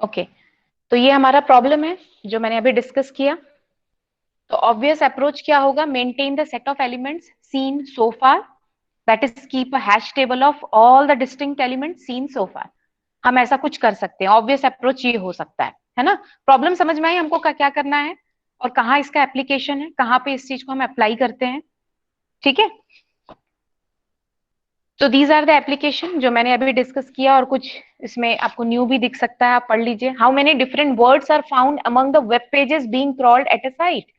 Okay, तो ये हमारा प्रॉब्लम है जो मैंने अभी डिस्कस किया। तो ऑब्वियस अप्रोच क्या होगा? Maintain the set of elements seen so far, that is keep a hash table of all the distinct elements seen so far. हम ऐसा कुछ कर सकते हैं, ऑब्वियस अप्रोच ये हो सकता है ना? प्रॉब्लम समझ में आई हमको क्या करना है और कहाँ इसका एप्लीकेशन है, कहाँ पे इस चीज को हम अप्लाई करते हैं। ठीक है, तो दीज आर द एप्लीकेशन जो मैंने अभी डिस्कस किया, और कुछ इसमें आपको न्यू भी दिख सकता है, आप पढ़ लीजिए। How many different words are found among the web pages being crawled at a site.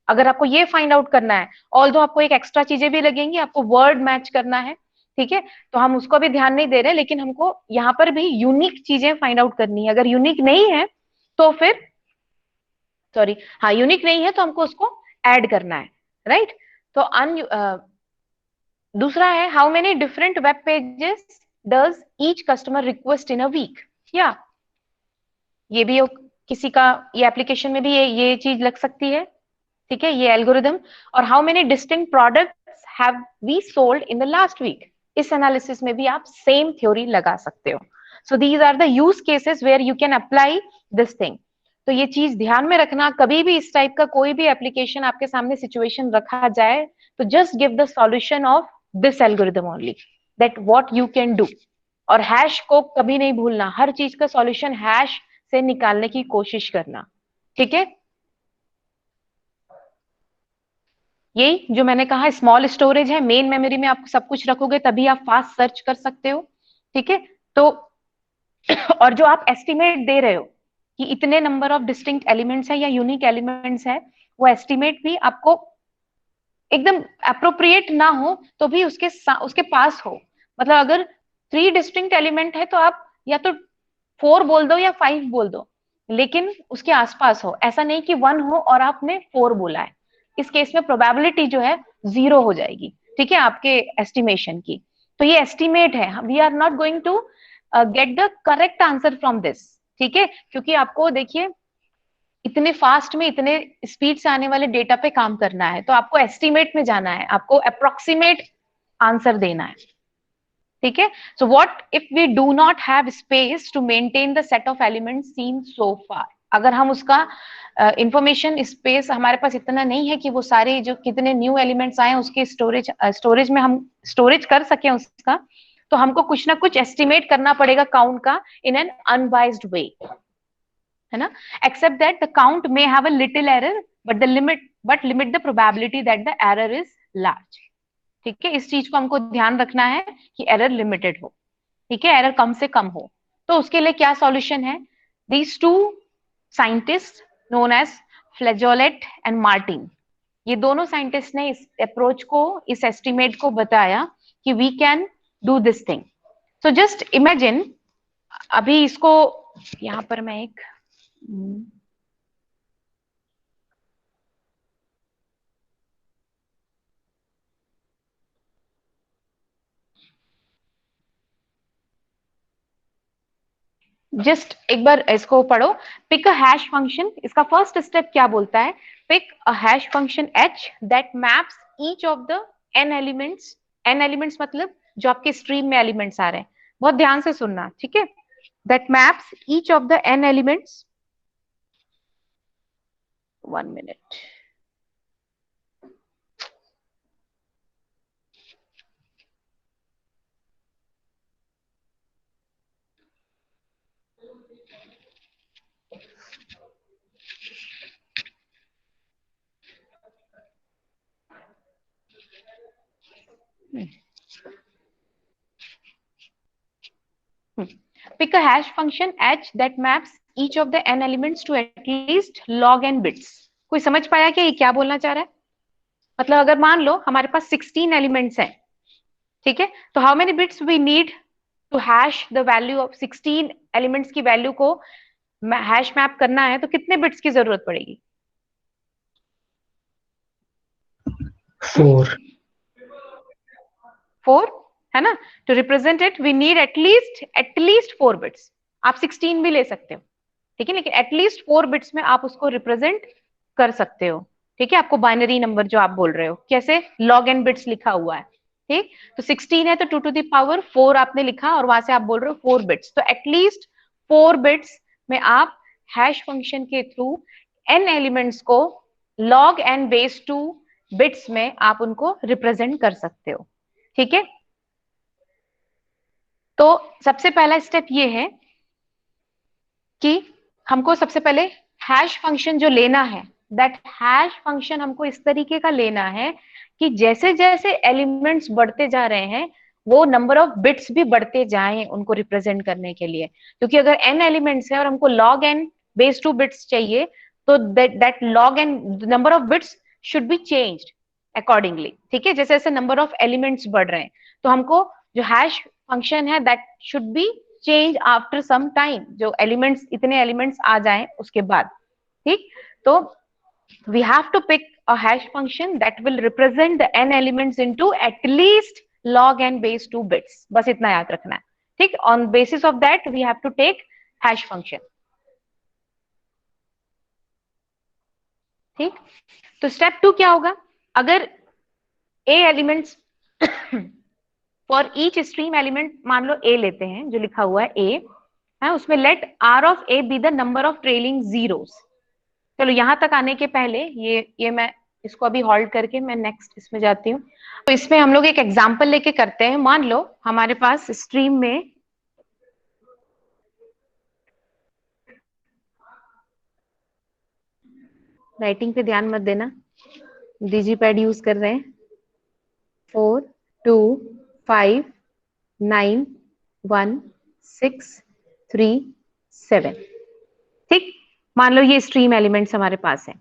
अगर आपको ये फाइंड आउट करना है, ऑल्दो आपको एक एक्स्ट्रा चीजें भी लगेंगी, आपको वर्ड मैच करना है। ठीक है, तो हम उसको भी ध्यान नहीं दे रहे, लेकिन हमको यहाँ पर भी यूनिक चीजें फाइंड आउट करनी है। अगर यूनिक नहीं है तो फिर, सॉरी, हाँ, यूनिक नहीं है तो हमको उसको ऐड करना है, राइट? तो दूसरा है, how many different web pages does each customer request in a week. या ये भी किसी का, ये एप्लीकेशन में भी ये चीज लग सकती है। ठीक है, ये एल्गोरिदम। और how many distinct products have we sold in the last week, इस एनालिसिस में भी आप सेम थ्योरी लगा सकते हो। So these are the use cases where you can apply this thing. तो ये चीज ध्यान में रखना, कभी भी इस टाइप का कोई भी एप्लीकेशन आपके सामने सिचुएशन रखा जाए तो just give the solution of this algorithm only, that what you can do. और हैश को कभी नहीं भूलना, हर चीज का सॉल्यूशन हैश से निकालने की कोशिश करना। ठीक है, यही जो मैंने कहा, स्मॉल स्टोरेज है, मेन मेमोरी में आप सब कुछ रखोगे तभी आप फास्ट सर्च कर सकते हो। ठीक है, तो और जो आप एस्टिमेट दे रहे हो कि इतने नंबर ऑफ डिस्टिंक्ट एलिमेंट्स है या यूनिक एलिमेंट्स है, वो एस्टिमेट भी आपको एकदम अप्रोप्रिएट ना हो तो भी उसके पास हो। मतलब अगर 3 डिस्टिंक्ट एलिमेंट है तो आप या तो 4 बोल दो या 5 बोल दो, लेकिन उसके आसपास हो। ऐसा नहीं कि 1 हो और आपने 4 बोला है, इस केस में प्रोबेबिलिटी जो है 0 हो जाएगी। ठीक है, आपके एस्टिमेशन की। तो ये एस्टिमेट है, we are not going to get the correct answer from this. ठीक है, क्योंकि आपको देखिए इतने फास्ट में, इतने स्पीड से आने वाले डेटा पे काम करना है, तो आपको एस्टिमेट में जाना है, आपको अप्रोक्सीमेट आंसर देना है। ठीक है, so what if we do not have space to maintain the set of elements seen so far. अगर हम उसका इंफॉर्मेशन स्पेस हमारे पास इतना नहीं है कि वो सारे जो कितने न्यू एलिमेंट्स आए उसके स्टोरेज में हम स्टोरेज कर सकें उसका, तो हमको कुछ ना कुछ एस्टिमेट करना पड़ेगा काउंट का इन एन अनबाइज्ड वे, है ना? Except that the count may have a little error but limit the probability that the error is large. ठीक है, इस चीज को हमको ध्यान रखना है कि एरर लिमिटेड हो। ठीक है, एरर कम से कम हो। तो उसके लिए क्या सॉल्यूशन है? These two scientist known as Flajolet and Martin, ये दोनों साइंटिस्ट ने इस अप्रोच को, इस एस्टिमेट को बताया कि we can do this thing. So just imagine, अभी इसको यहां पर मैं एक जस्ट एक बार इसको पढ़ो। पिक अ हैश फंक्शन, इसका फर्स्ट स्टेप क्या बोलता है? Pick a hash function h that maps each of the n elements. n elements मतलब जो आपके स्ट्रीम में एलिमेंट्स आ रहे हैं, बहुत ध्यान से सुनना। ठीक है, that maps each of the n elements, 1 minute. Pick a hash function h that maps each of the n elements to at least log n bits। कोई समझ पाया क्या ये क्या बोलना चाह रहा है? मतलब अगर मान लो हमारे पास 16 एलिमेंट्स हैं, ठीक है, तो how many bits we need to hash the value of 16 elements की वैल्यू को हैश मैप करना है, तो कितने बिट्स की जरूरत पड़ेगी? 4। 4, है ना? To represent it we need at least 4 bits. आप 16 भी ले सकते हो, ठीक है, लेकिन एटलीस्ट 4 बिट्स में आप उसको रिप्रेजेंट कर सकते हो। ठीक है, आपको बाइनरी नंबर जो आप बोल रहे हो, कैसे? लॉग एन बिट्स लिखा हुआ है। ठीक, तो 16 है तो 2 टू द पावर 4 आपने लिखा और वहां से आप बोल रहे हो 4 बिट्स, तो एटलीस्ट 4 बिट्स में आप हैश फंक्शन के थ्रू n एलिमेंट्स को log n बेस 2 बिट्स में आप उनको रिप्रेजेंट कर सकते हो। ठीक है, तो सबसे पहला स्टेप ये है कि हमको सबसे पहले हैश फंक्शन जो लेना है, दैट हैश फंक्शन हमको इस तरीके का लेना है कि जैसे जैसे एलिमेंट्स बढ़ते जा रहे हैं वो नंबर ऑफ बिट्स भी बढ़ते जाएं उनको रिप्रेजेंट करने के लिए। क्योंकि अगर n एलिमेंट्स है और हमको log n बेस 2 बिट्स चाहिए, तो that log n number of bits should be changed accordingly. ठीक है, जैसे जैसे नंबर ऑफ एलिमेंट्स बढ़ रहे हैं तो हमको जो हैश फंक्शन है that should be change after some time, जो एलिमेंट्स इतने एलिमेंट्स आ जाएं उसके बाद। ठीक, तो we have to pick a hash function that will represent the n elements into at least log n base 2 bits, बस इतना याद रखना है। ठीक, on basis of that we have to take hash function। ठीक, तो स्टेप 2 क्या होगा, अगर a elements for each stream element मान लो a लेते हैं, जो लिखा हुआ है a है, उसमें let r of a be the number of trailing zeros. चलो यहां तक आने के पहले ये मैं इसको अभी होल्ड करके मैं नेक्स्ट इसमें जाती हूँ। तो इसमें हम लोग एक एग्जांपल लेके करते हैं। मान लो हमारे पास स्ट्रीम में राइटिंग पे ध्यान मत देना, डिजीपैड यूज कर रहे हैं। 4 2 5 9 1 6 3 7। ठीक, मान लो ये स्ट्रीम एलिमेंट्स हमारे पास है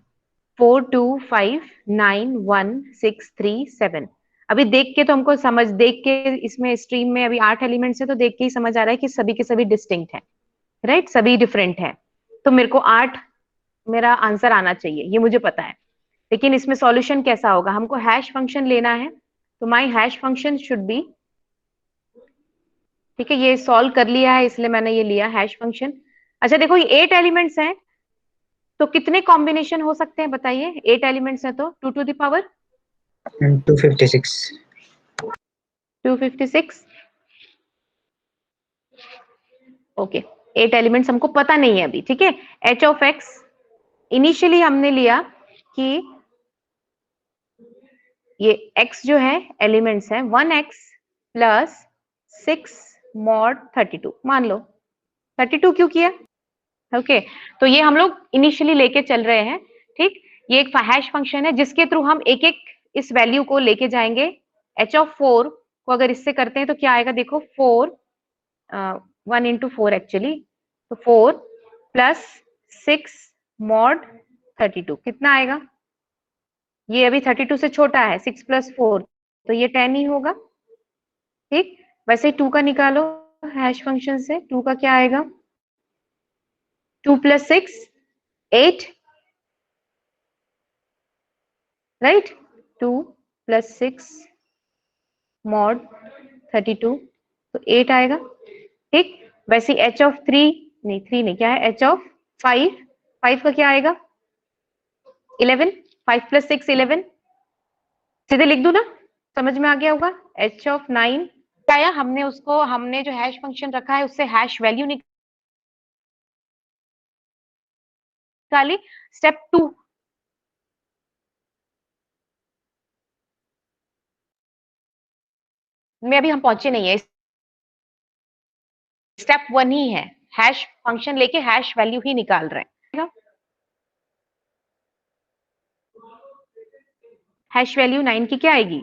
4 2 5 9 1 6 3 7। अभी देख के तो हमको समझ, देख के इसमें स्ट्रीम में अभी 8 एलिमेंट्स है तो देख के ही समझ आ रहा है कि सभी के सभी डिस्टिंक्ट है, राइट, सभी डिफरेंट है। तो मेरे को 8 मेरा आंसर आना चाहिए, ये मुझे पता है। लेकिन इसमें सॉल्यूशन कैसा होगा, हमको हैश फंक्शन लेना है, तो माई हैश फंक्शन शुड बी, ठीक है, ये सॉल्व कर लिया है इसलिए मैंने ये लिया हैश फंक्शन। अच्छा देखो ये 8 एलिमेंट्स हैं, तो कितने कॉम्बिनेशन हो सकते हैं बताइए, 8 एलिमेंट्स हैं तो 2 to the power 256। 256। Okay, 8 elements हमको पता नहीं है अभी। ठीक है, एच ऑफ एक्स इनिशियली हमने लिया कि ये x जो है एलिमेंट्स है 1x प्लस 6 मॉड 32, मान लो 32 क्यों किया। ओके, तो ये हम लोग इनिशियली लेके चल रहे हैं। ठीक, ये एक हैश फंक्शन है जिसके थ्रू हम एक एक इस वैल्यू को लेके जाएंगे। h ऑफ 4 को अगर इससे करते हैं तो क्या आएगा, देखो 4 1 इंटू 4 एक्चुअली, तो 4 प्लस 6 मॉड 32 कितना आएगा, ये अभी 32 से छोटा है, 6 प्लस 4 तो ये 10 ही होगा। ठीक, वैसे 2 का निकालो हैश फंक्शन से, 2 का क्या आएगा, 2 प्लस 6 8, राइट, 2 प्लस 6 मॉड 32 तो 8 आएगा। ठीक, वैसे h ऑफ 3 नहीं, 3 नहीं, क्या है h ऑफ 5, 5 का क्या आएगा 11, 5 प्लस 6 11, सीधे लिख दू ना, समझ में आ गया होगा। h ऑफ 9 क्या आया, हमने उसको, हमने जो हैश फंक्शन रखा है उससे हैश वैल्यू निकाली। स्टेप 2 में अभी हम पहुंचे नहीं है, स्टेप 1 ही है, हैश फंक्शन लेके हैश वैल्यू ही निकाल रहे हैं। हैश वैल्यू 9 की क्या आएगी,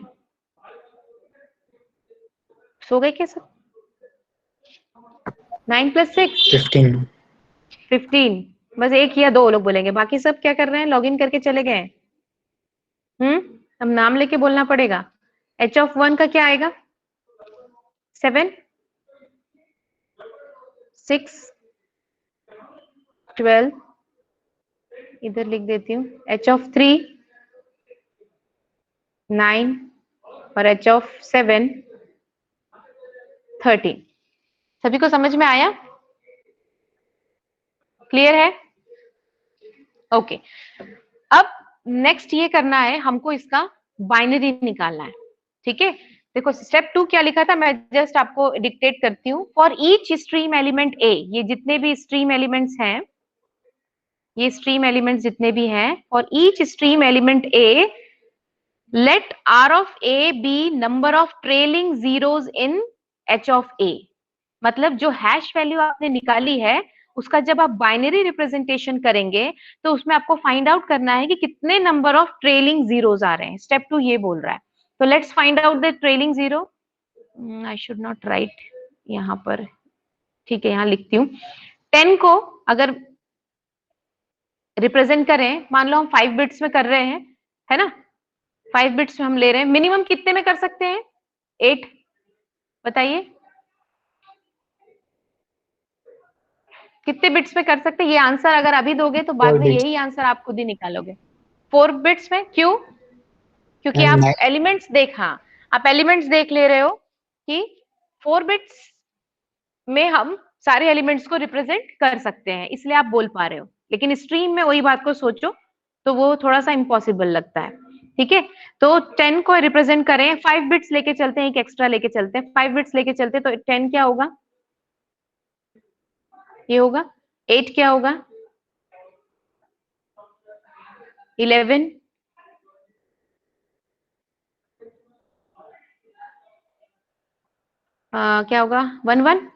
सो गए क्या सब, 9 प्लस 6 15, बस एक या दो लोग बोलेंगे, बाकी सब क्या कर रहे हैं, लॉगिन करके चले गए। अब नाम लेके बोलना पड़ेगा। h ऑफ 1 का क्या आएगा 7 6 12, इधर लिख देती हूँ, h ऑफ 3 9 और h ऑफ 7 13। सभी को समझ में आया, क्लियर है। ओके, अब नेक्स्ट ये करना है हमको, इसका बाइनरी निकालना है। ठीक है, देखो स्टेप 2 क्या लिखा था, मैं जस्ट आपको डिक्टेट करती हूँ। फॉर ईच स्ट्रीम एलिमेंट ए, ये जितने भी स्ट्रीम एलिमेंट्स हैं, ये स्ट्रीम एलिमेंट्स जितने भी हैं, for each stream element a let r of a be number of trailing zeros in h of a. मतलब जो हैश वैल्यू आपने निकाली है उसका जब आप बाइनरी रिप्रेजेंटेशन करेंगे तो उसमें आपको फाइंड आउट करना है कि कितने नंबर ऑफ ट्रेलिंग जीरोज आ रहे हैं। स्टेप 2 ये बोल रहा है। तो let's find out the trailing zero. I should not right यहाँ पर, ठीक है यहाँ लिखती हूँ। 10 को अगर रिप्रेजेंट करें, मान लो हम 5 बिट्स में कर रहे हैं, है ना, 5 बिट्स में हम ले रहे हैं, मिनिमम कितने में कर सकते हैं? 8। बताइए कितने बिट्स में कर सकते हैं? ये आंसर अगर अभी दोगे तो बाद 4 में bits. यही आंसर आप खुद ही निकालोगे। 4 बिट्स में क्यों? क्योंकि And आप एलिमेंट्स आप एलिमेंट्स देख ले रहे हो कि 4 बिट्स में हम सारे एलिमेंट्स को रिप्रेजेंट कर सकते हैं, इसलिए आप बोल पा रहे हो। लेकिन स्ट्रीम में वही बात को सोचो तो वो थोड़ा सा इम्पॉसिबल लगता है। ठीक है, तो 10 को रिप्रेजेंट करें, 5 बिट्स लेके चलते हैं, एक एक्स्ट्रा लेके चलते हैं, 5 बिट्स लेके चलते हैं, तो 10 क्या होगा? ये होगा। 8 क्या होगा? 11। क्या होगा? 11।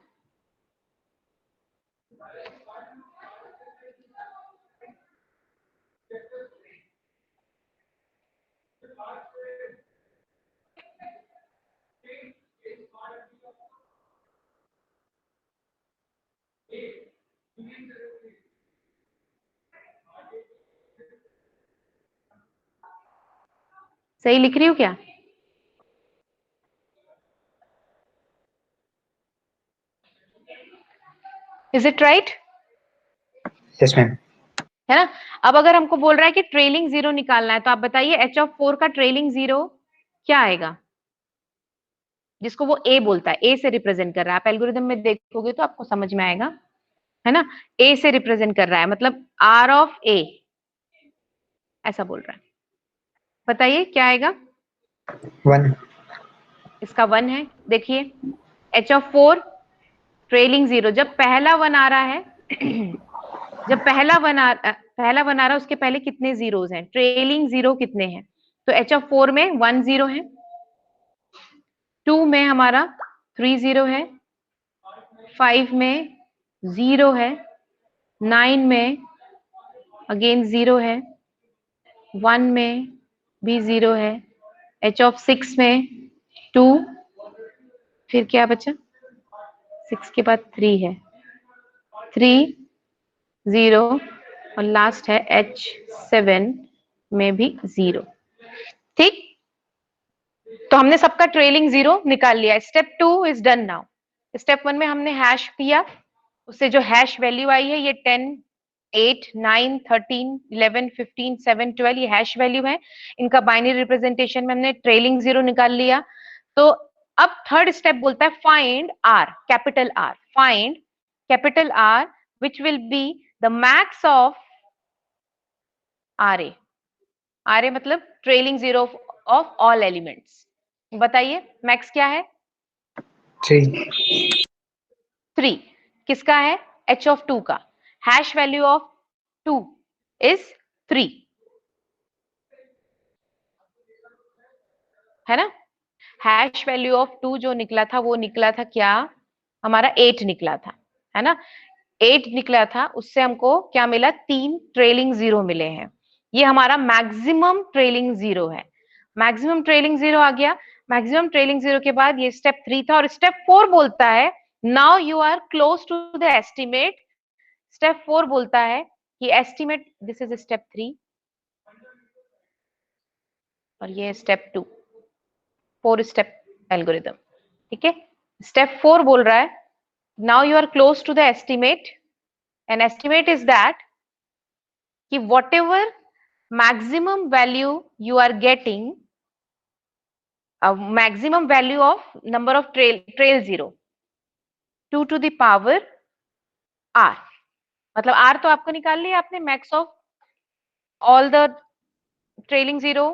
सही लिख रही हूँ क्या? Is it right? yes, ma'am. है ना। अब अगर हमको बोल रहा है कि ट्रेलिंग जीरो निकालना है, तो आप बताइए एच ऑफ 4 का ट्रेलिंग जीरो क्या आएगा, जिसको वो ए बोलता है, ए से रिप्रेजेंट कर रहा है। आप एल्गोरिदम में देखोगे तो आपको समझ में आएगा, है ना। ए से रिप्रेजेंट कर रहा है, मतलब आर ऑफ ए, ऐसा बोल रहा है। बताइए क्या आएगा? 1. इसका 1 है। देखिए एच ऑफ 4 ट्रेलिंग जीरो, जब पहला 1 आ रहा है जब पहला वन आ रहा है उसके पहले कितने जीरोस हैं? ट्रेलिंग जीरो कितने हैं? तो एच ऑफ 4 में 1 जीरो है, 2 में हमारा 3 जीरो है, 5 में 0 है, 9 में अगेन 0 है, 1 में भी 0 है, एच ऑफ 6 में 2, फिर क्या बचा? 6 के बाद 3 है, 3 0, और लास्ट है H7 में भी 0। ठीक, तो हमने सबका ट्रेलिंग जीरो निकाल लिया। Step 2 is done now. Step 1 में हमने हैश किया, उससे जो हैश वैल्यू आई है ये 10, 8, 9, 13, 11, 15, 7, 12 ये हैश वैल्यू है। इनका बाइनरी रिप्रेजेंटेशन में हमने ट्रेलिंग जीरो निकाल लिया। तो अब थर्ड स्टेप बोलता है find R, capital R, find capital R which will be the max of r a. R a मतलब trailing zero of all elements. बताइए मैक्स क्या है? 3. 3। किसका है? एच ऑफ 2 का। हैश वैल्यू ऑफ 2 इज 3, है ना। हैश वैल्यू ऑफ 2 जो निकला था वो निकला था क्या? हमारा 8 निकला था, है ना। 8 निकला था, उससे हमको क्या मिला? 3 ट्रेलिंग जीरो मिले हैं। ये हमारा मैक्सिमम ट्रेलिंग जीरो है। मैक्सिमम ट्रेलिंग जीरो आ गया। मैक्सिमम ट्रेलिंग जीरो के बाद ये स्टेप 3 था, और स्टेप 4 बोलता है now you are close to the estimate. Step 4 बोलता है कि एस्टिमेट, दिस इज स्टेप 3 और ये स्टेप 2, 4 स्टेप एल्गोरिदम। ठीक है, स्टेप 4 बोल रहा है now you are close to the estimate, and estimate is that कि whatever maximum value you are getting, maximum value of number of trail zero 2 to the power r, मतलब r तो आपको निकाल लिया आपने, max of all the trailing zero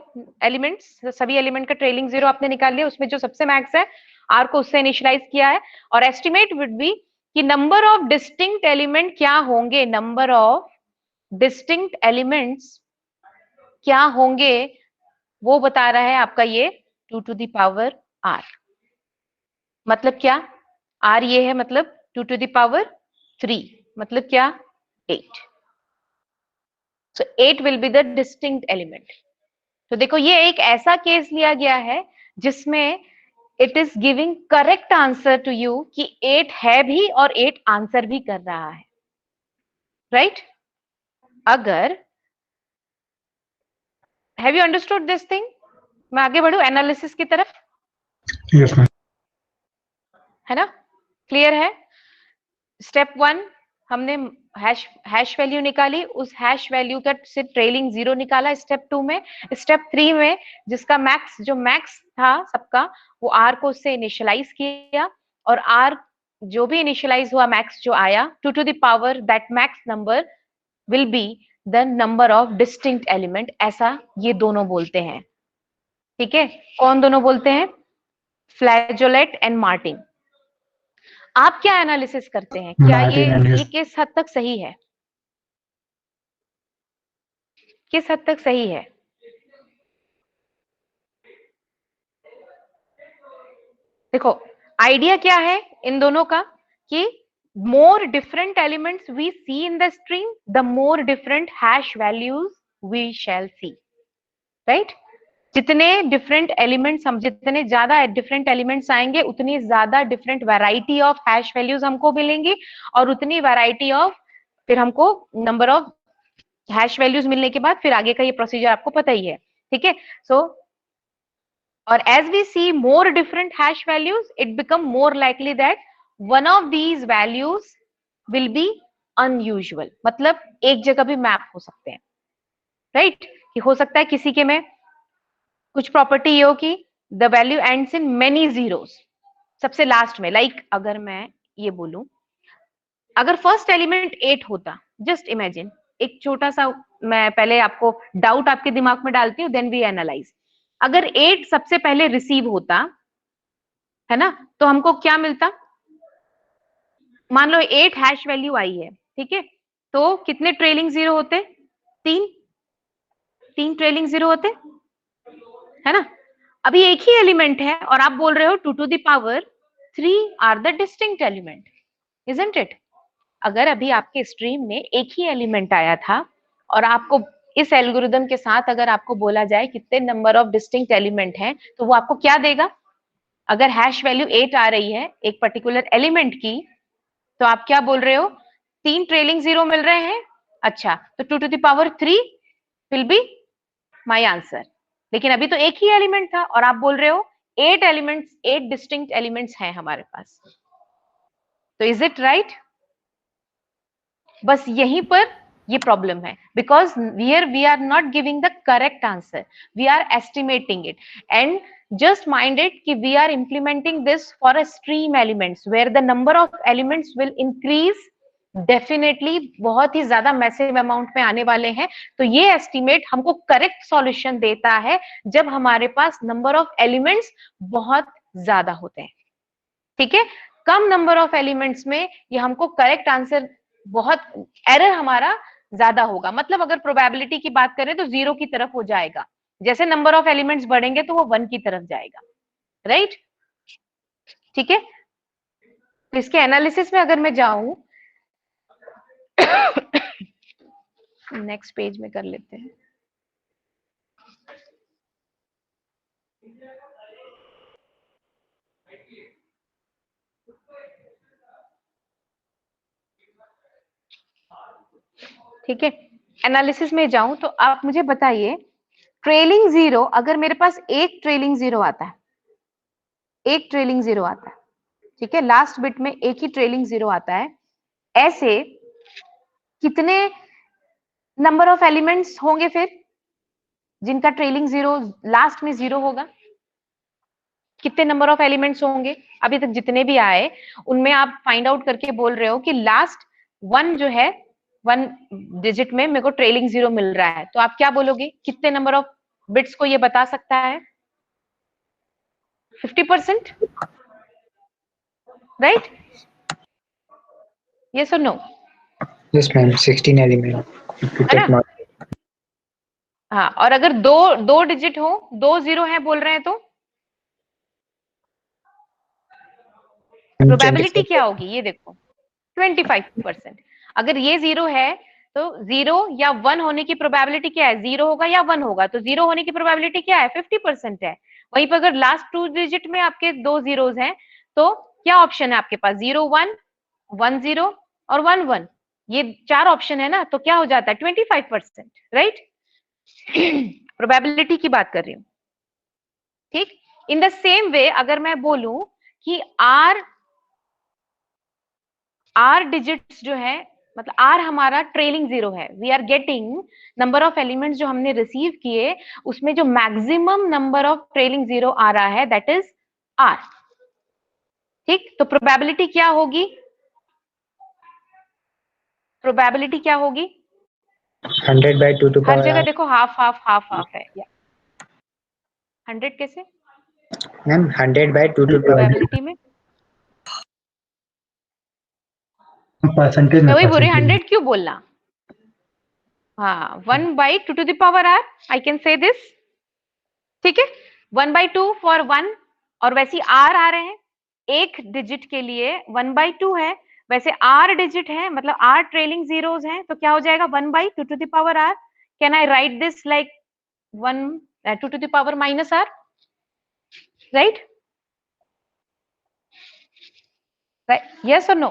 elements, सभी element का trailing zero आपने निकाल लिया, उसमें जो सबसे मैक्स है आर को उससे इनिशियलाइज किया है, और एस्टिमेट वुड बी कि नंबर ऑफ डिस्टिंक्ट एलिमेंट क्या होंगे, नंबर ऑफ डिस्टिंक्ट एलिमेंट्स क्या होंगे वो बता रहा है आपका ये 2 to the power r। मतलब क्या, r ये है, मतलब 2 to the power 3, मतलब क्या 8। So 8 will be the distinct element। तो देखो ये एक ऐसा केस लिया गया है जिसमें it is giving correct answer to you कि 8 है भी और 8 आंसर भी कर रहा है, राइट right? अगर have you understood this thing, मैं आगे बढ़ू एनालिसिस की तरफ। Yes, ma'am. है ना, क्लियर है। स्टेप 1 हमने हैश वैल्यू निकाली, उस हैश वैल्यू का से ट्रेलिंग जीरो निकाला स्टेप 2 में। स्टेप 3 में जिसका मैक्स, जो मैक्स था सबका, वो आर को उससे इनिशियलाइज किया, और आर जो भी इनिशियलाइज हुआ मैक्स जो आया 2 to the power that max number will be the number of distinct element, ऐसा ये दोनों बोलते हैं। ठीक है, कौन दोनों बोलते हैं, फ्लैजोलेट एंड मार्टिन। आप क्या एनालिसिस करते हैं, क्या Martin and ये his किस हद तक सही है, किस हद तक सही है। देखो आइडिया क्या है इन दोनों का कि more different elements we see in the stream the more different hash values we shall see, right. जितने डिफरेंट एलिमेंट्स, हम जितने ज्यादा डिफरेंट एलिमेंट्स आएंगे उतनी ज्यादा different variety of hash values हमको मिलेंगी, और उतनी वैरायटी ऑफ, फिर हमको नंबर ऑफ हैश वैल्यूज मिलने के बाद फिर आगे का ये प्रोसीजर आपको पता ही है। ठीक है, सो और as we see more different hash values it become more likely that one of these values will be unusual, मतलब एक जगह भी मैप हो सकते हैं, राइट कि हो सकता है किसी के में कुछ प्रॉपर्टी ये हो कि the value ends in many zeros सबसे लास्ट में, लाइक अगर मैं ये बोलूं, अगर फर्स्ट एलिमेंट 8 होता, जस्ट इमेजिन, एक छोटा सा, मैं पहले आपको डाउट आपके दिमाग में डालती हूँ देन वी एनालाइज। अगर 8 सबसे पहले रिसीव होता है ना, तो हमको क्या मिलता, मान लो 8 हैश वैल्यू आई है, ठीक है, तो कितने ट्रेलिंग जीरो होते, 3, 3 ट्रेलिंग जीरो होते, है ना। अभी एक ही एलिमेंट है और आप बोल रहे हो 2 to the power 3 are the distinct element, isn't it. अगर अभी आपके स्ट्रीम में एक ही एलिमेंट आया था और आपको इस एल्गोरिदम के साथ अगर आपको बोला जाए कितने नंबर ऑफ डिस्टिंक्ट एलिमेंट हैं, तो वो आपको क्या देगा। अगर हैश वैल्यू 8 आ रही है एक पर्टिकुलर एलिमेंट की, तो आप क्या बोल रहे हो, 3 ट्रेलिंग जीरो मिल रहे हैं, अच्छा तो 2 to the power 3 will be my answer. लेकिन अभी तो एक ही एलिमेंट था और आप बोल रहे हो 8 एलिमेंट्स, 8 डिस्टिंक्ट एलिमेंट्स हैं हमारे पास, तो इज इट राइट। बस यहीं पर ये प्रॉब्लम है, because here we are not giving the correct answer, we are estimating it, and just mind it कि we are implementing this for a stream elements where the number of elements will increase definitely, बहुत ही ज्यादा massive amount में आने वाले हैं। तो ये estimate हमको करेक्ट सॉल्यूशन देता है जब हमारे पास नंबर ऑफ एलिमेंट्स बहुत ज्यादा होते हैं। ठीक है, कम नंबर ऑफ एलिमेंट्स में ये हमको करेक्ट आंसर, बहुत एरर हमारा ज्यादा होगा, मतलब अगर प्रोबेबिलिटी की बात करें तो 0 की तरफ हो जाएगा, जैसे नंबर ऑफ एलिमेंट्स बढ़ेंगे तो वो 1 की तरफ जाएगा, राइट। ठीक है, तो इसके एनालिसिस में अगर मैं जाऊं नेक्स्ट पेज में कर लेते हैं। ठीक है, एनालिसिस में जाऊं तो आप मुझे बताइए, ट्रेलिंग जीरो, अगर मेरे पास एक ट्रेलिंग जीरो आता है, एक ट्रेलिंग जीरो आता है, ठीक है, लास्ट बिट में एक ही ट्रेलिंग जीरो आता है, ऐसे कितने नंबर ऑफ एलिमेंट्स होंगे फिर जिनका ट्रेलिंग जीरो लास्ट में 0 होगा, कितने नंबर ऑफ एलिमेंट्स होंगे। अभी तक जितने भी आए उनमें आप फाइंड आउट करके बोल रहे हो कि लास्ट वन जो है 1 डिजिट में मेरे को ट्रेलिंग 0 मिल रहा है, तो आप क्या बोलोगे, कितने नंबर ऑफ बिट्स को ये बता सकता है? 50%, राइट? यस और no? Yes, ma'am. 16 element. If you है take ना? more. हाँ, और अगर दो दो डिजिट हो, 2 0 है बोल रहे हैं, तो प्रोबेबिलिटी क्या होगी, ये देखो, 25%। अगर ये 0 है तो 0 या 1 होने की प्रोबेबिलिटी क्या है, 0 होगा या 1 होगा, तो 0 होने की प्रोबेबिलिटी क्या है, 50% है। वहीं पर अगर लास्ट 2 डिजिट में आपके 2 जीरोस हैं, तो क्या ऑप्शन है आपके पास, 0 1 1 0 और 1 1, ये 4 ऑप्शन है ना, तो क्या हो जाता है, 25%, राइट? प्रोबेबिलिटी की बात कर रही हूं, ठीक। इन द सेम वे अगर मैं बोलूं कि आर डिजिट्स जो है, मतलब आर हमारा ट्रेलिंग 0 है, we are getting number of elements जो हमने रिसीव किए, उसमें जो मैक्सिमम नंबर ऑफ ट्रेलिंग 0 आ रहा है, दैट इज आर, ठीक। तो प्रोबेबिलिटी क्या होगी, प्रोबेबिलिटी क्या होगी, 100 by 2 to हर power जगह r. देखो हाफ हाफ हाफ हाफ है, या 100 कैसे Ma'am, 100 by 2 to power. Probability में, Percentage मैं में वही बोल रही, percentage. 100 क्यों बोलना, हाँ, 1 by 2 to the power r, I can say this, ठीक है, 1 by 2 फॉर 1, और वैसे आर आ रहे हैं, एक डिजिट के लिए 1 by 2 है, वैसे आर डिजिट है, मतलब आर ट्रेलिंग जीरोस हैं, तो क्या हो जाएगा, 1 by 2 to the power r। Can I right this like 1 2 to the power minus r, right? Yes और नो?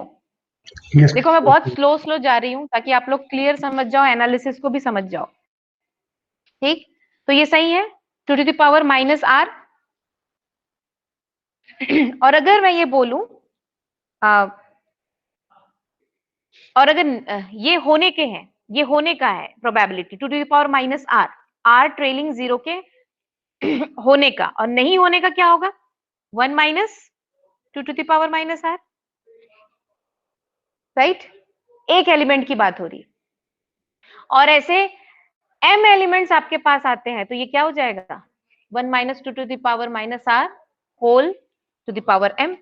Yes. देखो मैं बहुत स्लो स्लो जा रही हूँ ताकि आप लोग क्लियर समझ जाओ, एनालिसिस को भी समझ जाओ, ठीक। तो ये सही है, 2 to the power minus r। और अगर मैं ये बोलूं, और अगर ये होने के हैं, ये होने का है probability 2 to the power minus R, R trailing 0 के होने का, और नहीं होने का क्या होगा, 1 minus 2 to the power minus R, right? एक एलिमेंट की बात हो रही है, और ऐसे m एलिमेंट्स आपके पास आते हैं, तो ये क्या हो जाएगा, 1 minus 2 to the power minus R whole to the power m।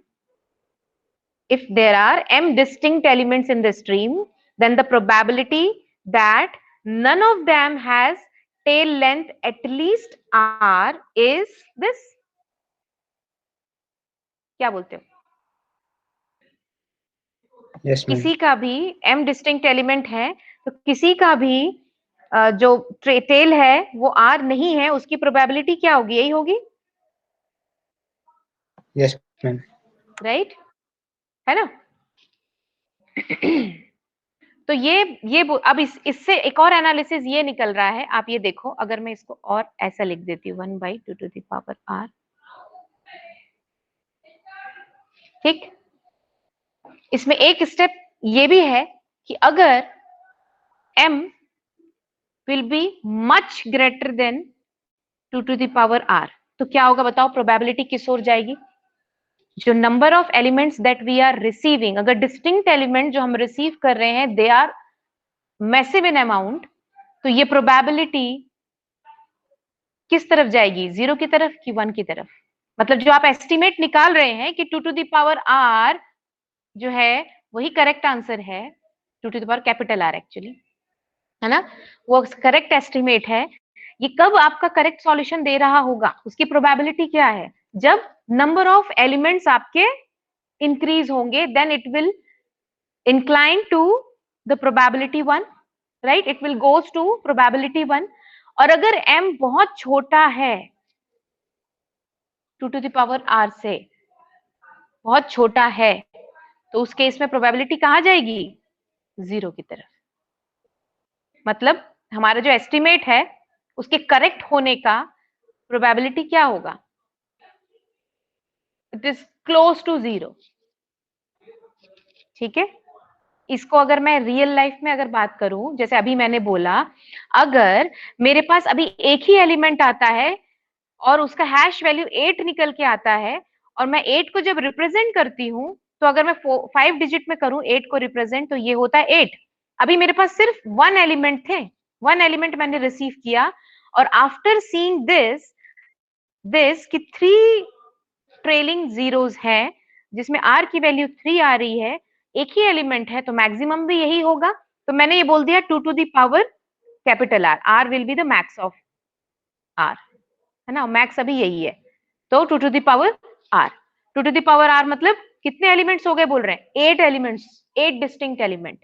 If there are m distinct elements in the stream, then the probability that none of them has tail length at least r is this। क्या बोलते हो? Yes, ma'am. किसी का भी m distinct element है, तो किसी का भी जो टेल है वो r नहीं है, उसकी प्रोबेबिलिटी क्या होगी, यही होगी, Yes, ma'am. राइट? है ना? तो ये अब इससे एक और एनालिसिस ये निकल रहा है, आप ये देखो, अगर मैं इसको और ऐसा लिख देती हूँ 1 by 2 to the power r, ठीक। इसमें एक स्टेप ये भी है कि अगर m will be much greater than 2 to the power r, तो क्या होगा बताओ, प्रोबेबिलिटी किस ओर जाएगी, जो number of elements that we are receiving, अगर डिस्टिंक्ट एलिमेंट जो हम रिसीव कर रहे हैं they are massive in amount, तो ये प्रोबेबिलिटी किस तरफ जाएगी, 0 की तरफ कि 1 की तरफ? मतलब जो आप एस्टिमेट निकाल रहे हैं कि 2 टू द पावर r जो है वही करेक्ट आंसर है, 2 to the power capital R actually, है ना, वो करेक्ट एस्टिमेट है। ये कब आपका करेक्ट सॉल्यूशन दे रहा होगा, उसकी प्रोबेबिलिटी क्या है, जब नंबर ऑफ एलिमेंट्स आपके इंक्रीज होंगे, then it will incline to the probability 1, right? It will goes to probability 1। और अगर m बहुत छोटा है 2 to the power r से, बहुत छोटा है, तो उस केस में प्रोबेबिलिटी कहाँ जाएगी, 0 की तरफ। मतलब हमारा जो एस्टिमेट है उसके करेक्ट होने का प्रोबेबिलिटी क्या होगा, इट इज क्लोज टू 0, ठीक है। इसको अगर मैं रियल लाइफ में अगर बात करूं, जैसे अभी मैंने बोला, अगर मेरे पास अभी एक ही एलिमेंट आता है और उसका हैश वैल्यू 8 निकल के आता है, और मैं 8 को जब रिप्रेजेंट करती हूँ, तो अगर मैं 5 डिजिट में करूं 8 को रिप्रेजेंट, तो ये होता है 8, अभी मेरे पास सिर्फ 1 एलिमेंट थे, 1 एलिमेंट मैंने रिसीव किया, और आफ्टर सीइंग दिस कि 3 ट्रेलिंग जीरोस है जिसमें r की वैल्यू 3 आ रही है, एक ही एलिमेंट है तो मैक्सिमम भी यही होगा, तो मैंने ये बोल दिया 2 to the power capital R, R will be the max of R, है ना, मैक्स अभी यही है, तो 2 to the power R, 2 to the power R मतलब कितने एलिमेंट्स हो गए बोल रहे हैं, 8 एलिमेंट्स, 8 डिस्टिंक्ट एलिमेंट।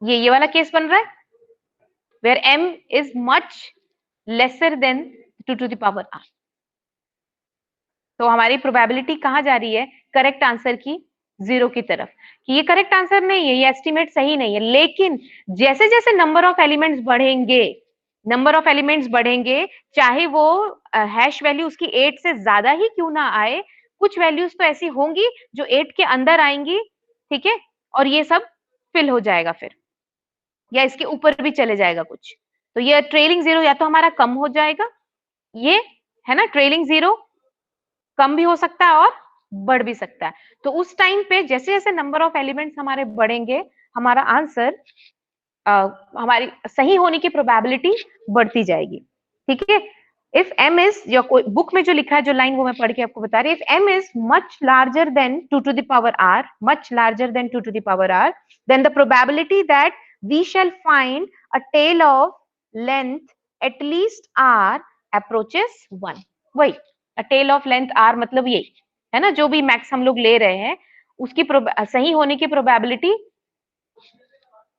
ये वाला केस बन रहा है where m is much lesser than 2 to the power r। तो हमारी प्रोबेबिलिटी कहां जा रही है, करेक्ट आंसर की 0 की तरफ, कि ये करेक्ट आंसर नहीं है, ये एस्टिमेट सही नहीं है। लेकिन जैसे जैसे नंबर ऑफ एलिमेंट्स बढ़ेंगे, नंबर ऑफ एलिमेंट्स बढ़ेंगे, चाहे वो हैश वैल्यू उसकी 8 से ज्यादा ही क्यों ना आए, कुछ वैल्यूज तो ऐसी होंगी जो 8 के अंदर आएंगी, ठीक है, और ये सब फिल हो जाएगा फिर, या इसके ऊपर भी चले जाएगा कुछ, तो ये ट्रेलिंग जीरो या तो हमारा कम हो जाएगा, ये है ना, ट्रेलिंग जीरो कम भी हो सकता है और बढ़ भी सकता है। तो उस टाइम पे जैसे जैसे नंबर ऑफ एलिमेंट्स हमारे बढ़ेंगे, हमारा आंसर हमारी सही होने की प्रोबेबिलिटी बढ़ती जाएगी, ठीक है। इफ m इज, या कोई बुक में जो लिखा है जो लाइन वो मैं पढ़ के आपको बता रही, if m is much larger than 2 to the power r, much larger than 2 to the power r, then the probability that we shall find a tail of length at least r approaches 1। वही a tail of length r मतलब ये है ना, जो भी max हम लोग ले रहे हैं उसकी सही होने की प्रोबेबिलिटी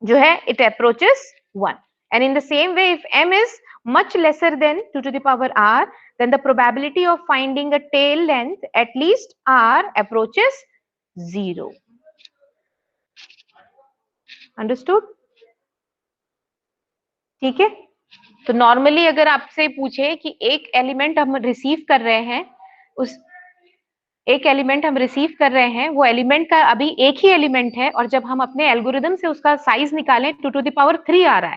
जो है it approaches 1। and in the same way if m is much lesser than 2 to the power r, then the probability of finding a tail length at least r approaches 0। understood? ठीक है। तो normally अगर आपसे पूछे कि एक element हम receive कर रहे हैं, उस एक एलिमेंट हम रिसीव कर रहे हैं, वो एलिमेंट का अभी एक ही एलिमेंट है, और जब हम अपने एल्गोरिदम से उसका साइज निकालें 2 टू द पावर 3 आ रहा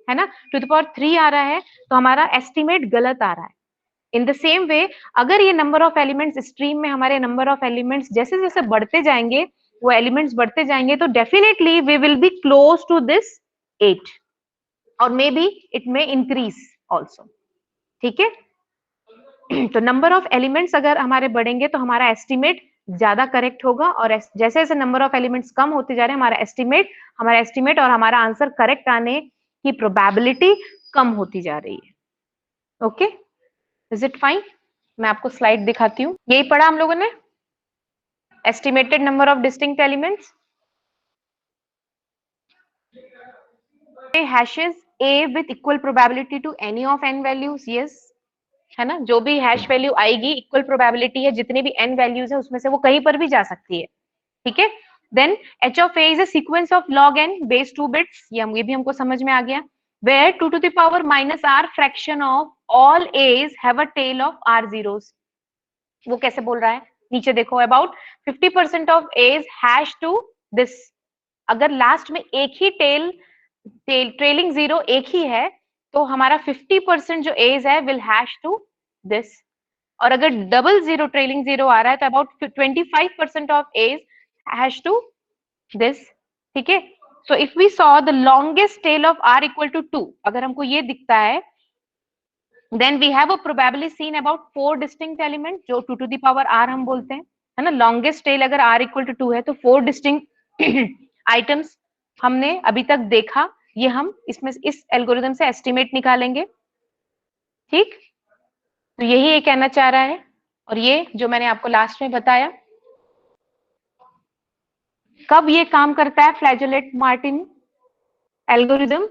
है ना, 2 टू द पावर 3 आ रहा है, तो हमारा एस्टिमेट गलत आ रहा है। इन द सेम वे अगर ये नंबर ऑफ एलिमेंट्स स्ट्रीम में, हमारे नंबर ऑफ एलिमेंट्स जैसे जैसे बढ़ते जाएंगे, वो एलिमेंट्स बढ़ते जाएंगे, तो definitely we will be close to this 8 और maybe it may increase also, ठीक है। तो नंबर ऑफ एलिमेंट्स अगर हमारे बढ़ेंगे तो हमारा एस्टिमेट ज्यादा करेक्ट होगा, और जैसे जैसे नंबर ऑफ एलिमेंट्स कम होते जा रहे हैं, हमारा एस्टिमेट और हमारा आंसर करेक्ट आने की प्रोबेबिलिटी कम होती जा रही है। Okay, is it fine? मैं आपको स्लाइड दिखाती हूँ। यही पढ़ा हम लोगों ने, estimated number of distinct elements, hashes a with equal probability to any of n values, yes, है ना, जो भी हैश वैल्यू आएगी इक्वल प्रोबेबिलिटी है, जितने भी n वैल्यूज है उसमें से वो कहीं पर भी जा सकती है, ठीक है। Then h of a is a sequence of log n base 2 bits, ये भी हमको समझ में आ गया, where 2 to the power minus r fraction of all a's have a tail of r zeros। वो कैसे बोल रहा है, नीचे देखो, about 50% of a's hash to this। अगर लास्ट में एक ही ट्रेलिंग जीरो एक ही है, तो हमारा 50% जो एज है विल हैश टू दिस, और अगर डबल जीरो ट्रेलिंग जीरो आ रहा है तो about 25% of as hash to this, ठीक है। So if we saw the longest tail of R equal to 2, अगर हमको ये दिखता है, then we have a probably seen about 4 distinct element, जो 2 टू द पावर आर हम बोलते हैं, है ना। लॉन्गेस्ट टेल अगर आर इक्वल टू 2 है तो 4 डिस्टिंक्ट आइटम्स हमने अभी तक देखा, ये हम इसमें इस एल्गोरिथम से एस्टिमेट निकालेंगे, ठीक। तो यही ये कहना चाह रहा है, और ये जो मैंने आपको लास्ट में बताया, कब ये काम करता है Flajolet Martin algorithm,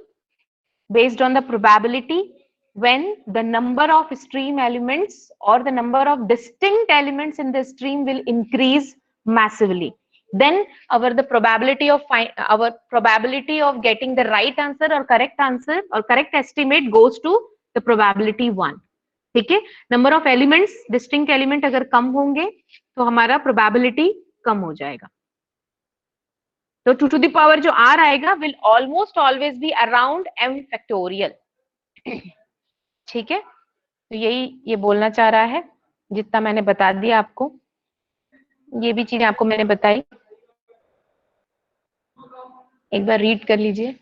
based on the probability when the number of stream elements or the number of distinct elements in the stream will increase massively, then the probability of getting the right answer or correct estimate goes to the probability 1, ठीक है। Number of elements, distinct element अगर कम होंगे तो हमारा probability कम हो जाएगा, तो 2 to the power जो r आएगा will almost always be around m factorial, ठीक है। तो यही ये बोलना चाह रहा है, जितना मैंने बता दिया आपको, ये भी चीजें आपको मैंने बताई। एक बार रीड कर लीजिए।